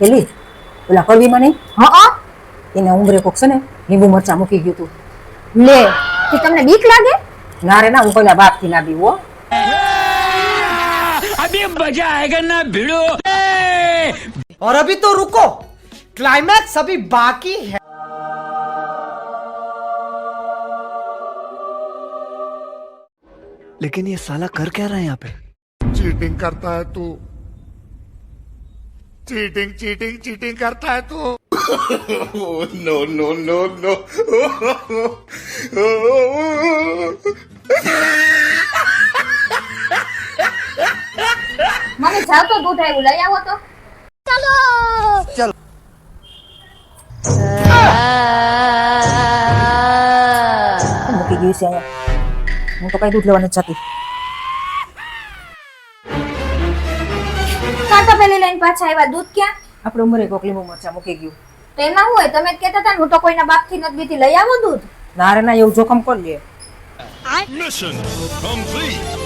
પેલી ઓલા કડવીમાં નહીં હા એને ઉંમરે કોક છે ને લીંબુ મરચા મૂકી ગયું તું. લે તે તમને બીક લાગે? ના રે ના, હું કોઈના બાપ થી ના બી હો. अभी मजा आएगा ना भिड़ो. और अभी तो रुको, क्लाइमैक्स अभी बाकी है. लेकिन ये साला कर क्या रहा है यहाँ पे? चीटिंग करता है तू, चीटिंग चीटिंग चीटिंग करता है तू. No no no no. મને જાવ તો દૂધ આવ્યું લઈ આવો તો. મૂકી ગયું છે અહીંયા. હું તો કઈ દૂધ લેવા નથી જતી. કાંટા પેલી લઈને પાછા આવ્યા. દૂધ ક્યાં? આપણે ઉંમરે કોક લીંબુ મરચા મૂકી ગયું. તો એમાં શું હોય? તમે જ કહેતા હતા ને હું તો કોઈના બાપ થી નથી બીતી લઈ આવો દૂધ. ના રે ના, એવું જોખમ કોણ લે? Mission complete.